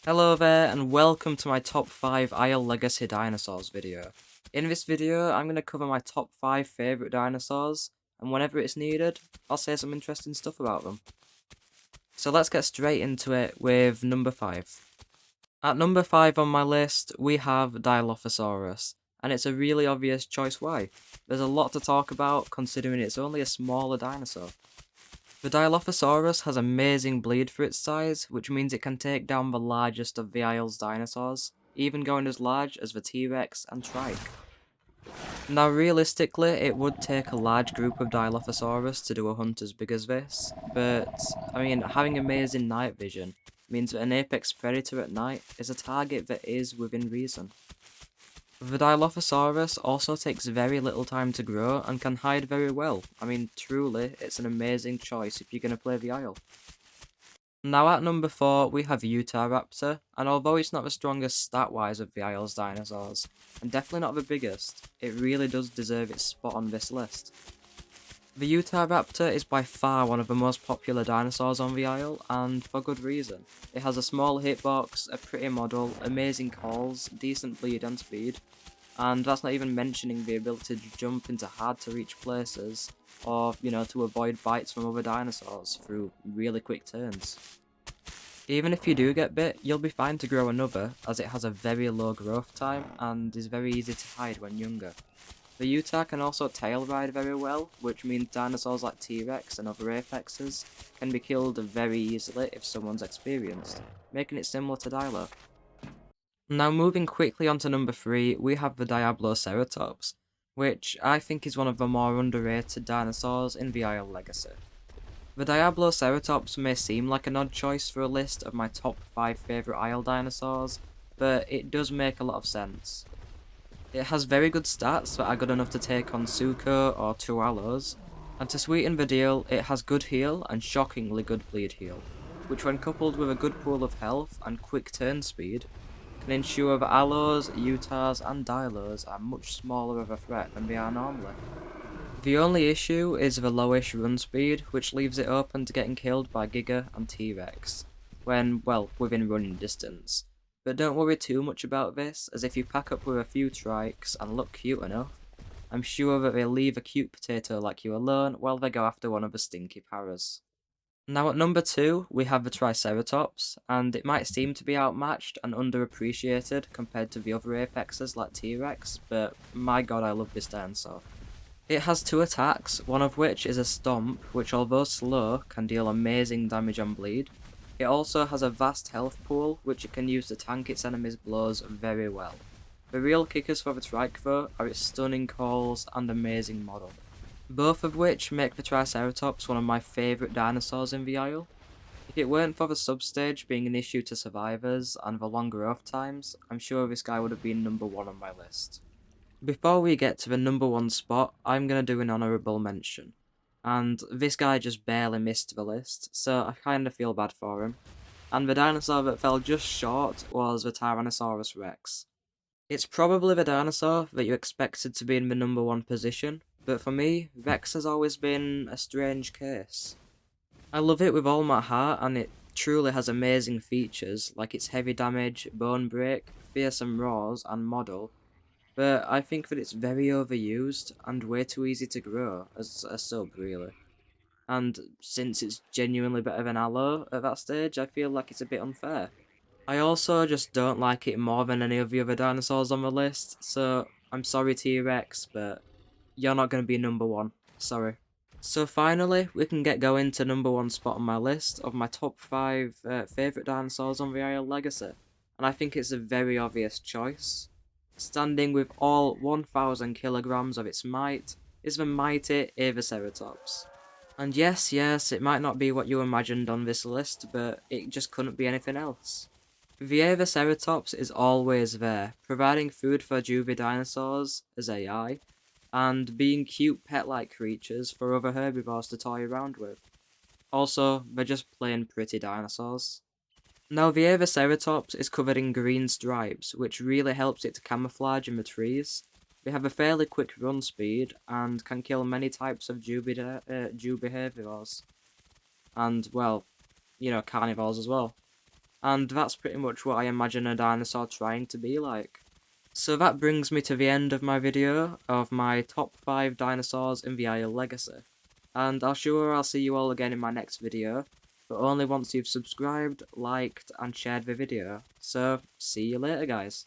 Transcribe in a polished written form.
Hello there and welcome to my top 5 Isle Legacy Dinosaurs video. In this video I'm going to cover my top 5 favourite dinosaurs, and whenever it's needed I'll say some interesting stuff about them. So let's get straight into it with number 5. At number 5 on my list we have Dilophosaurus, and it's a really obvious choice why. There's a lot to talk about considering it's only a smaller dinosaur. The Dilophosaurus has amazing bleed for its size, which means it can take down the largest of the Isle's dinosaurs, even going as large as the T-Rex and Trike. Now realistically, it would take a large group of Dilophosaurus to do a hunt as big as this, but having amazing night vision means that an apex predator at night is a target that is within reason. The Dilophosaurus also takes very little time to grow and can hide very well. Truly, it's an amazing choice if you're going to play the Isle. Now at number 4, we have Utahraptor, and although it's not the strongest stat-wise of the Isle's dinosaurs, and definitely not the biggest, it really does deserve its spot on this list. The Utahraptor is by far one of the most popular dinosaurs on the Isle, and for good reason. It has a small hitbox, a pretty model, amazing calls, decent bleed and speed, and that's not even mentioning the ability to jump into hard to reach places, or, to avoid bites from other dinosaurs through really quick turns. Even if you do get bit, you'll be fine to grow another, as it has a very low growth time, and is very easy to hide when younger. The Utah can also tail ride very well, which means dinosaurs like T-Rex and other apexes can be killed very easily if someone's experienced, making it similar to Dilo. Now moving quickly on to number 3, we have the Diabloceratops, which I think is one of the more underrated dinosaurs in the Isle Legacy. The Diabloceratops may seem like an odd choice for a list of my top 5 favourite Isle dinosaurs, but it does make a lot of sense. It has very good stats that are good enough to take on Suko or Tualos, and to sweeten the deal, it has good heal and shockingly good bleed heal, which when coupled with a good pool of health and quick turn speed, can ensure that Allos, Utahs and Dilos are much smaller of a threat than they are normally. The only issue is the lowish run speed, which leaves it open to getting killed by Giga and T-Rex, when, well, within running distance. But don't worry too much about this, as if you pack up with a few trikes and look cute enough, I'm sure that they'll leave a cute potato like you alone while they go after one of the stinky paras. Now at number 2, we have the Triceratops, and it might seem to be outmatched and underappreciated compared to the other apexes like T-Rex, but my god I love this dinosaur. It has 2 attacks, one of which is a Stomp, which although slow, can deal amazing damage on bleed. It also has a vast health pool, which it can use to tank its enemies' blows very well. The real kickers for the Trike though are its stunning calls and amazing model, both of which make the Triceratops one of my favourite dinosaurs in the Isle. If it weren't for the substage being an issue to survivors and the long growth times, I'm sure this guy would have been number 1 on my list. Before we get to the number 1 spot, I'm going to do an honourable mention. And this guy just barely missed the list, so I kinda feel bad for him. And the dinosaur that fell just short was the Tyrannosaurus Rex. It's probably the dinosaur that you expected to be in the number 1 position, but for me, Rex has always been a strange case. I love it with all my heart, and it truly has amazing features, like its heavy damage, bone break, fearsome roars, and model, but I think that it's very overused and way too easy to grow as a sub, really. And since it's genuinely better than Allo at that stage, I feel like it's a bit unfair. I also just don't like it more than any of the other dinosaurs on the list, so I'm sorry T-Rex, but you're not going to be number 1. Sorry. So finally, we can get going to number 1 spot on my list of my top 5 favourite dinosaurs on the Isle Legacy, and I think it's a very obvious choice. Standing with all 1,000 kilograms of its might is the mighty Utahraptor. And yes, it might not be what you imagined on this list, but it just couldn't be anything else. The Utahraptor is always there, providing food for juvie dinosaurs as AI, and being cute pet-like creatures for other herbivores to toy around with. Also, they're just plain pretty dinosaurs. Now the Utahraptor is covered in green stripes, which really helps it to camouflage in the trees. They have a fairly quick run speed, and can kill many types of juvie herbivores. And, well, carnivores as well. and that's pretty much what I imagine a dinosaur trying to be like. So that brings me to the end of my video of my top 5 dinosaurs in the Isle Legacy, and I'll see you all again in my next video, but only once you've subscribed, liked, and shared the video. So, see you later guys.